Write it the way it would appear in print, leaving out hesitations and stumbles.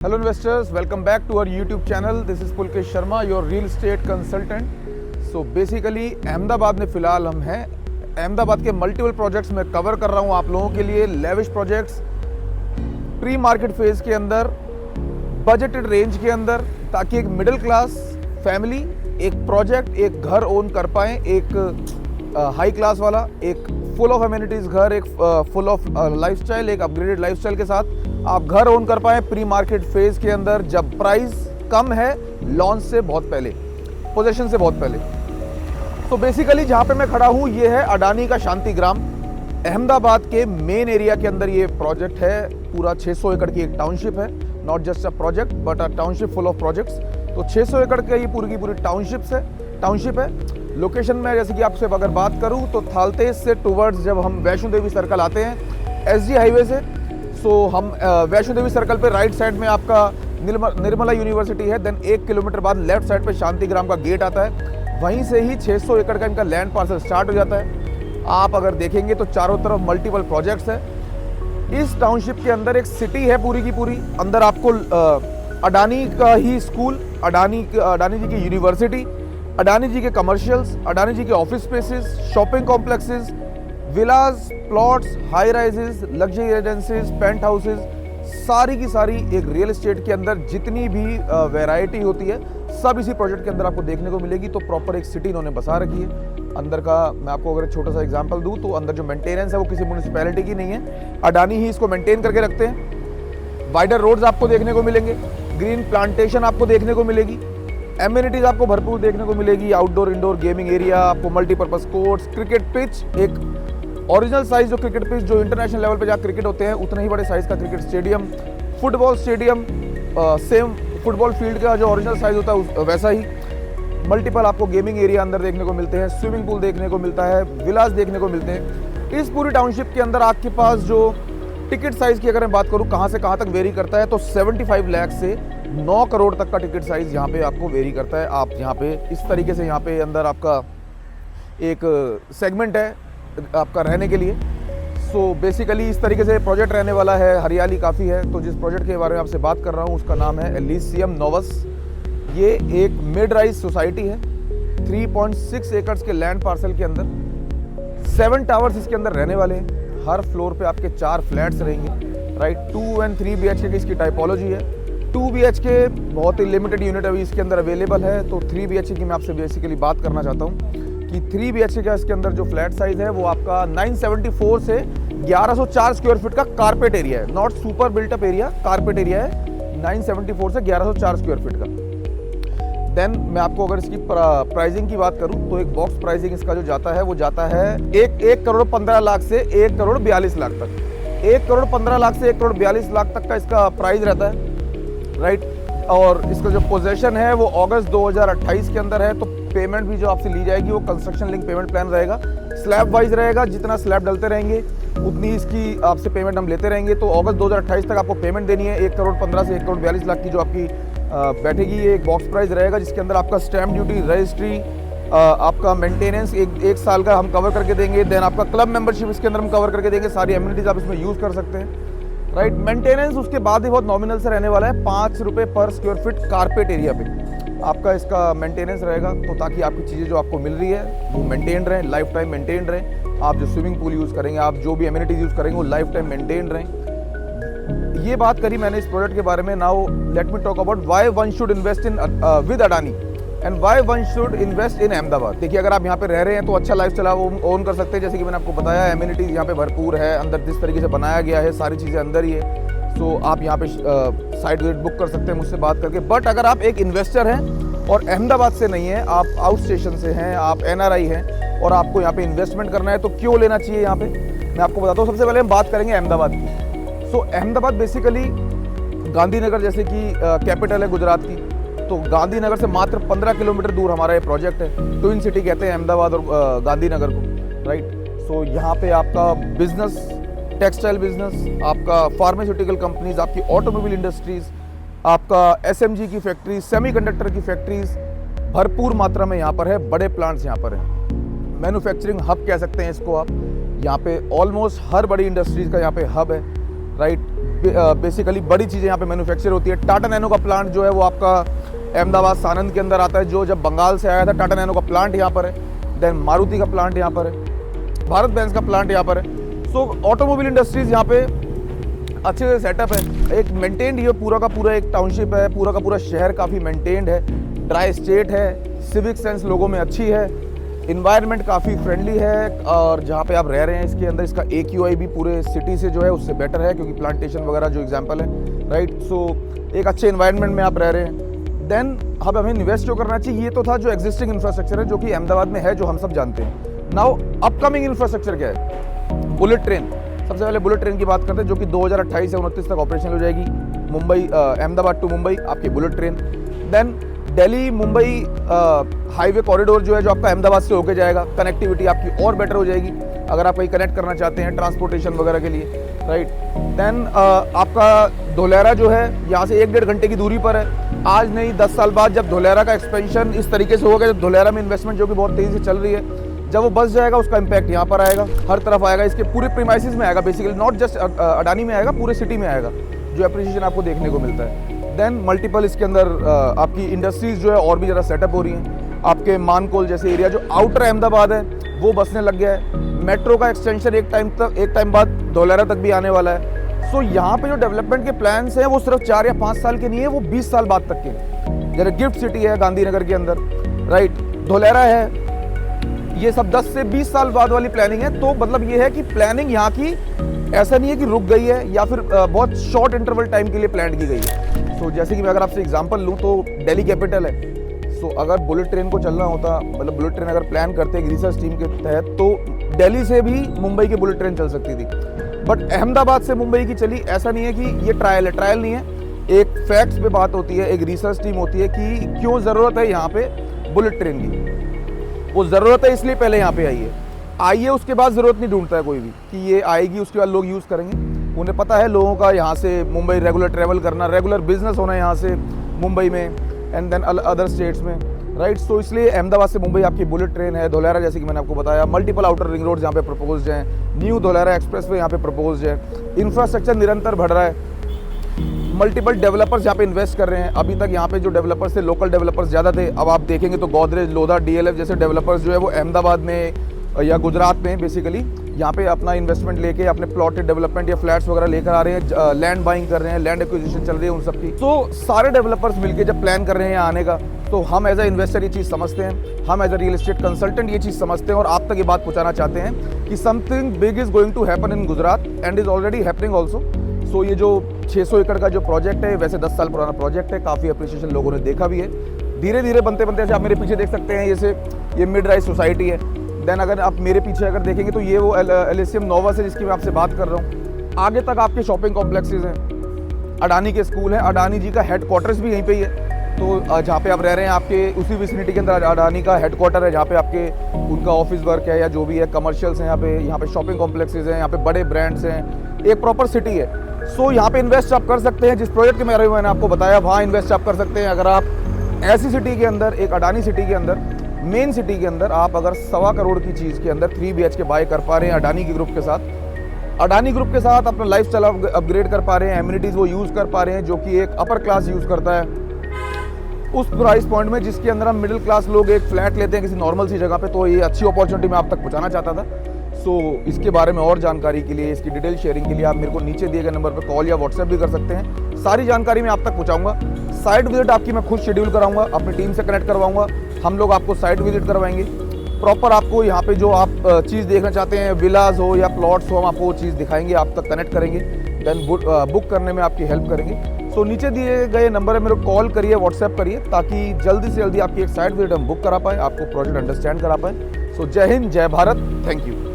Hello investors, welcome back to our YouTube channel. This is Pulkesh Sharma, your real estate consultant. So basically Ahmedabad में फ़िलहाल हम हैं। अहमदाबाद के multiple projects मैं cover कर रहा हूँ आप लोगों के लिए। Lavish projects pre market phase के अंदर, बजटेड रेंज के अंदर, ताकि एक मिडिल क्लास फैमिली एक प्रोजेक्ट, एक घर ओन कर पाएँ, एक हाई क्लास वाला, एक फुल ऑफ एमिनिटीज़ घर, एक फुल ऑफ लाइफस्टाइल, एक अपग्रेडेड लाइफस्टाइल के साथ आप घर ओन कर पाएँ प्री मार्केट फेज़ के अंदर, जब प्राइस कम है लॉन्च से बहुत पहले, पोजीशन से बहुत पहले। तो बेसिकली जहाँ पे मैं खड़ा हूँ ये है अडानी का शांति ग्राम। अहमदाबाद के मेन एरिया के अंदर ये प्रोजेक्ट है। पूरा 600 एकड़ की एक टाउनशिप है, not just a project but a township full of projects. तो 600 एकड़ की ये पूरी की पूरी टाउनशिप है। लोकेशन में जैसे कि आपसे अगर बात करूँ तो थालतेज से टुवर्ड्स जब हम वैष्णो देवी सर्कल आते हैं एसजी हाईवे से, सो हम वैष्णो देवी सर्कल पे राइट साइड में आपका निर्मला यूनिवर्सिटी है। देन 1 किलोमीटर बाद लेफ्ट साइड पे शांतिग्राम का गेट आता है। वहीं से ही 600 एकड़ का इनका लैंड पार्सल स्टार्ट हो जाता है। आप अगर देखेंगे तो चारों तरफ मल्टीपल प्रोजेक्ट्स है। इस टाउनशिप के अंदर एक सिटी है पूरी की पूरी। अंदर आपको अडानी का ही स्कूल, अडानी जी की यूनिवर्सिटी, अडानी जी के कमर्शियल्स, अडानी जी के office spaces, shopping complexes, villas, plots, high rises, luxury residencies, penthouses, सारी की सारी एक रियल एस्टेट के अंदर जितनी भी वैरायटी होती है सब इसी प्रोजेक्ट के अंदर आपको देखने को मिलेगी। तो प्रॉपर एक सिटी इन्होंने बसा रखी है। अंदर का मैं आपको अगर एक छोटा सा एग्जांपल दूं तो अंदर जो मेंटेनेंस है वो किसी म्यूनिसिपैलिटी की नहीं है, अडानी ही इसको मेंटेन करके रखते हैं। वाइडर रोड्स आपको देखने को मिलेंगे, ग्रीन प्लांटेशन आपको देखने को मिलेगी, एमिनिटीज आपको भरपूर देखने को मिलेगी, आउटडोर इंडोर गेमिंग एरिया, आपको मल्टीपर्पज कोर्ट्स, क्रिकेट पिच, एक ओरिजिनल साइज जो क्रिकेट पिच जो इंटरनेशनल लेवल पे जहाँ क्रिकेट होते हैं उतने ही बड़े साइज का cricket stadium, football stadium, same football field का जो ओरिजिनल साइज होता है वैसा ही। मल्टीपल आपको गेमिंग एरिया अंदर देखने को मिलते हैं, स्विमिंग पूल देखने को मिलता है, विलास देखने को मिलते हैं। इस पूरी टाउनशिप के अंदर आपके पास जो टिकट साइज की अगर मैं बात करूँ कहाँ से कहाँ तक वेरी करता है तो 75 लाख से 9 करोड़ तक का टिकट साइज यहाँ पे आपको वेरी करता है। आप यहाँ पे इस तरीके से यहाँ पे अंदर आपका एक सेगमेंट है आपका रहने के लिए। सो बेसिकली इस तरीके से प्रोजेक्ट रहने वाला है, हरियाली काफ़ी है। तो जिस प्रोजेक्ट के बारे में आपसे बात कर रहा हूँ उसका नाम है एलिसियम नोवस। ये एक मिड राइज सोसाइटी है। 3.6 एकड़ के लैंड पार्सल के अंदर 7 टावर्स इसके अंदर रहने वाले हैं। हर फ्लोर पे आपके 4 फ्लैट्स रहेंगे, राइट। 2 और 3 BHK की इसकी टाइपोलॉजी है। 2 BHK बहुत ही लिमिटेड यूनिट अभी इसके अंदर अवेलेबल है। तो 3 BHK की मैं आपसे बेसिकली बात करना चाहता हूँ कि 3 BHK का इसके अंदर जो फ्लैट साइज है वो आपका 974 से 1104 स्क्वायर फीट का कारपेट एरिया है, not super built up area, carpet area है 974 से 1104 स्क्वायर फीट का। देन मैं आपको अगर इसकी प्राइसिंग की बात करूं तो एक बॉक्स प्राइसिंग इसका जो जाता है वो जाता है 1 करोड़ 15 लाख से 1 करोड़ 42 लाख तक। 1 करोड़ 15 लाख से 1 करोड़ 42 लाख तक का इसका प्राइस रहता है, राइट। और इसका जो पोजेशन है वो अगस्त 2028 के अंदर है। तो पेमेंट भी जो आपसे ली जाएगी वो कंस्ट्रक्शन लिंक पेमेंट प्लान रहेगा, स्लैब वाइज रहेगा। जितना स्लैब डलते रहेंगे उतनी इसकी आपसे पेमेंट हम लेते रहेंगे। तो अगस्त 2028 तक आपको पेमेंट देनी है। 1 करोड़ 15 से 1 करोड़ 42 लाख की जो आपकी बैठेगी, ये एक बॉक्स प्राइस रहेगा जिसके अंदर आपका स्टैम्प ड्यूटी, रजिस्ट्री, आपका मेंटेनेंस एक साल का हम कवर करके देंगे। देन आपका क्लब मेंबरशिप इसके अंदर हम कवर करके देंगे। सारी एमिनिटीज आप इसमें यूज़ कर सकते हैं, राइट। मेंटेनेंस उसके बाद ही बहुत नॉमिनल से रहने वाला है, 5 रुपये पर स्क्वायर फीट कारपेट एरिया पे आपका इसका मेंटेनेंस रहेगा। तो ताकि आपकी चीज़ें जो आपको मिल रही है वो मेंटेन रहें, लाइफ टाइम मेंटेन रहें। आप जो स्विमिंग पूल यूज़ करेंगे, आप जो भी एमिनिटीज यूज़ करेंगे वो लाइफ टाइम मेंटेन रहें। ये बात करी मैंने इस प्रोजेक्ट के बारे में। Now let me talk about why one should invest in with Adani and why one should invest in Ahmedabad. देखिए अगर आप यहाँ पे रह रहे हैं तो अच्छा लाइफस्टाइल आप ओन कर सकते हैं। जैसे कि मैंने आपको बताया एमिनिटीज यहाँ पे भरपूर है, अंदर जिस तरीके से बनाया गया है सारी चीज़ें अंदर ही है। सो आप यहाँ पे साइट विजिट बुक कर सकते हैं मुझसे बात करके। बट अगर आप एक इन्वेस्टर हैं और अहमदाबाद से नहीं है, आप आउट स्टेशन से हैं, आप NRI हैं और आपको यहाँ पे इन्वेस्टमेंट करना है तो क्यों लेना चाहिए यहाँ पे, मैं आपको बताता हूँ। सबसे पहले हम बात करेंगे अहमदाबाद की। सो अहमदाबाद बेसिकली गांधीनगर जैसे कि कैपिटल है गुजरात की, तो गांधीनगर से मात्र 15 किलोमीटर दूर हमारा ये प्रोजेक्ट है। ट्विन सिटी कहते हैं अहमदाबाद और गांधीनगर को, राइट। सो यहाँ पे आपका बिजनेस, टेक्सटाइल बिजनेस, आपका फार्मास्यूटिकल कंपनीज, आपकी ऑटोमोबाइल इंडस्ट्रीज, आपका SMG की फैक्ट्रीज, सेमीकंडक्टर की फैक्ट्रीज भरपूर मात्रा में यहाँ पर है। बड़े प्लांट्स यहाँ पर हैं, मैन्युफैक्चरिंग हब कह सकते हैं इसको आप। यहाँ पे ऑलमोस्ट हर बड़ी इंडस्ट्रीज का यहाँ पे हब है, राइट। बेसिकली बड़ी चीज़ें यहाँ पे मैन्युफैक्चर होती है। टाटा नैनो का प्लांट जो है वो आपका अहमदाबाद सानंद के अंदर आता है, जो जब बंगाल से आया था। टाटा नैनो का प्लांट यहाँ पर है। देन मारुति का प्लांट यहाँ पर है, भारत बेंज का प्लांट यहाँ पर है। सो ऑटोमोबाइल इंडस्ट्रीज यहाँ पे अच्छे से सेटअप है। एक मेंटेन्ड ये पूरा का पूरा एक टाउनशिप है, पूरा का पूरा शहर काफ़ी मेंटेन्ड है, ड्राई स्टेट है, सिविक सेंस लोगों में अच्छी है, इन्वायरमेंट काफ़ी फ्रेंडली है, और जहाँ पे आप रह रहे हैं इसके अंदर इसका AQI भी पूरे सिटी से जो है उससे बेटर है, क्योंकि प्लांटेशन वगैरह जो एग्जांपल है, राइट। सो एक अच्छे इन्वायरमेंट में आप रह रहे हैं। देन अब हमें इन्वेस्ट जो करना चाहिए, ये तो था जो एग्जिस्टिंग इंफ्रास्ट्रक्चर है जो कि अहमदाबाद में है, जो हम सब जानते हैं। नाउ अपकमिंग इंफ्रास्ट्रक्चर क्या है? Bullet train. सबसे पहले बुलेट ट्रेन की बात करते हैं, जो कि 2028 से 29 तक ऑपरेशनल हो जाएगी। मुंबई अहमदाबाद टू मुंबई आपकी bullet train. Then Delhi Mumbai highway corridor जो है, जो आपका अहमदाबाद से होके जाएगा, कनेक्टिविटी आपकी और बेटर हो जाएगी अगर आप कहीं कनेक्ट करना चाहते हैं ट्रांसपोर्टेशन वगैरह के लिए, राइट। देन आपका धोलेरा जो है यहाँ से 1-1.5 घंटे की दूरी पर है। आज नहीं 10 साल बाद जब धोलेरा का एक्सपेंशन इस तरीके से होगा, जब धोलेरा में इन्वेस्टमेंट जो कि बहुत तेज़ी से चल रही है, जब वो बस जाएगा उसका इम्पैक्ट यहाँ पर आएगा, हर तरफ आएगा, इसके पूरे प्रीमाइसेस में आएगा, बेसिकली नॉट जस्ट अडानी में आएगा, पूरे सिटी में आएगा, जो अप्रिशिएशन आपको देखने को मिलता है। देन मल्टीपल इसके अंदर आपकी इंडस्ट्रीज जो है और भी ज़रा सेटअप हो रही हैं। आपके मानकोल जैसे एरिया जो आउटर अहमदाबाद है वो बसने लग गया है। मेट्रो का एक्सटेंशन एक टाइम बाद धोलेरा तक भी आने वाला है। सो यहाँ पे जो डेवलपमेंट के प्लान्स हैं वो सिर्फ 4 या 5 साल के नहीं है, वो 20 साल बाद तक के। जैसे गिफ्ट सिटी है गांधीनगर के अंदर, राइट, धोलेरा है, ये सब 10 से 20 साल बाद वाली प्लानिंग है। तो मतलब ये है कि प्लानिंग यहाँ की ऐसा नहीं है कि रुक गई है या फिर बहुत शॉर्ट इंटरवल टाइम के लिए प्लान की गई है। सो जैसे कि मैं अगर आपसे एग्जांपल लूँ तो दिल्ली कैपिटल है। सो अगर बुलेट ट्रेन को चलना होता, मतलब बुलेट ट्रेन अगर प्लान करते एक रिसर्च टीम के तहत, तो दिल्ली से भी मुंबई की बुलेट ट्रेन चल सकती थी। बट अहमदाबाद से मुंबई की चली, ऐसा नहीं है कि ये ट्रायल है, ट्रायल नहीं है, एक फैक्ट्स पे बात होती है, एक रिसर्च टीम होती है कि क्यों ज़रूरत है यहाँ पे बुलेट ट्रेन की। वो ज़रूरत है इसलिए पहले यहाँ पे आई है, उसके बाद ज़रूरत नहीं ढूंढता है कोई भी कि ये आएगी उसके बाद लोग यूज़ करेंगे। उन्हें पता है लोगों का यहाँ से मुंबई रेगुलर ट्रैवल करना, रेगुलर बिजनेस होना यहाँ से मुंबई में एंड देन अदर स्टेट्स में, राइट। सो इसलिए अहमदाबाद से मुंबई आपकी बुलेट ट्रेन है। धोलेरा जैसे कि मैंने आपको बताया, मल्टीपल आउटर रिंग रोड यहाँ पे प्रपोज्ड हैं, न्यू धोलेरा एक्सप्रेसवे यहाँ पे प्रपोज्ड है, इंफ्रास्ट्रक्चर निरंतर बढ़ रहा है, मल्टीपल डेवलपर्स यहाँ पे इन्वेस्ट कर रहे हैं। अभी तक यहाँ पे जो डेवलपर्स थे लोकल डेवलपर्स ज़्यादा थे, अब आप देखेंगे तो गोदरेज, लोधा, DLF जैसे डेवलपर्स जो है वो अहमदाबाद में या गुजरात में बेसिकली यहाँ पे अपना इन्वेस्टमेंट लेके अपने प्लॉटेड डेवलपमेंट या फ्लैट्स वगैरह लेकर आ रहे हैं, लैंड बाइंग कर रहे हैं, लैंड एक्विजिशन चल रही है उन सब की। तो सारे डेवलपर्स मिलके जब प्लान कर रहे हैं यहाँ आने का, तो हम एज अ इन्वेस्टर ये चीज़ समझते हैं, हम as a real estate consultant ये चीज़ समझते हैं और आप तक ये बात पहुँचाना चाहते हैं कि something big is going to happen in Gujarat and is already happening also. So ये जो 600 एकड़ का जो प्रोजेक्ट है, वैसे 10 साल पुराना प्रोजेक्ट है, काफ़ी अप्रिशिएशन लोगों ने देखा भी है। धीरे धीरे बनते बनते, जैसे आप मेरे पीछे देख सकते हैं, जैसे ये मिड राइज सोसाइटी है। देन अगर आप मेरे पीछे अगर देखेंगे तो ये वो एलिसियम नोवा है जिसकी मैं आपसे बात कर रहा हूँ। आगे तक आपके शॉपिंग कॉम्प्लेक्सेज हैं, अडानी के स्कूल हैं, अडानी जी का हेडक्वार्टर्स भी यहीं पे ही है। तो जहाँ पे आप रह रहे हैं आपके उसी विसिनिटी के अंदर अडानी का हेडक्वार्टर है, जहाँ पे आपके उनका ऑफिस वर्क है या जो भी है, कमर्शियल्स हैं यहाँ पे शॉपिंग कॉम्प्लेक्सेज हैं, यहाँ पे बड़े ब्रांड्स हैं, एक प्रॉपर सिटी है। सो यहाँ पे इन्वेस्ट आप कर सकते हैं, जिस प्रोजेक्ट के बारे में मैंने आपको बताया वहाँ इन्वेस्ट आप कर सकते हैं। अगर आप ऐसी सिटी के अंदर, एक अडानी सिटी के अंदर, मेन सिटी के अंदर आप अगर 1.25 करोड़ की चीज़ के अंदर 3 BHK बाय कर पा रहे हैं अडानी के ग्रुप के साथ, अडानी ग्रुप के साथ अपना लाइफ स्टाइल अपग्रेड कर पा रहे हैं, एमिनिटीज़ वो यूज़ कर पा रहे हैं जो कि एक अपर क्लास यूज़ करता है, उस प्राइस पॉइंट में जिसके अंदर हम मिडिल क्लास लोग एक फ्लैट लेते हैं किसी नॉर्मल सी जगह पे, तो ये अच्छी अपॉर्चुनिटी मैं आप तक पहुंचाना चाहता था। सो इसके बारे में और जानकारी के लिए, इसकी डिटेल शेयरिंग के लिए आप मेरे को नीचे दिए गए नंबर पर कॉल या व्हाट्सएप भी कर सकते हैं। सारी जानकारी मैं आप तक पहुंचाऊंगा। साइट विजिट आपकी मैं खुद शेड्यूल कराऊंगा, अपनी टीम से कनेक्ट करवाऊंगा, हम लोग आपको साइट विजिट करवाएंगे। प्रॉपर आपको यहाँ पे जो आप चीज़ देखना चाहते हैं, विलाज हो या प्लॉट्स हो, हम आपको वो चीज़ दिखाएंगे, आप तक कनेक्ट करेंगे, देन बुक करने में आपकी हेल्प करेंगे। सो नीचे दिए गए नंबर है, मेरे को कॉल करिए, व्हाट्सएप करिए, ताकि जल्दी से जल्दी आपकी एक साइट विजिट हम बुक करा पाएँ, आपको प्रोजेक्ट अंडरस्टैंड करा पाएँ। सो जय हिंद, जय भारत, थैंक यू।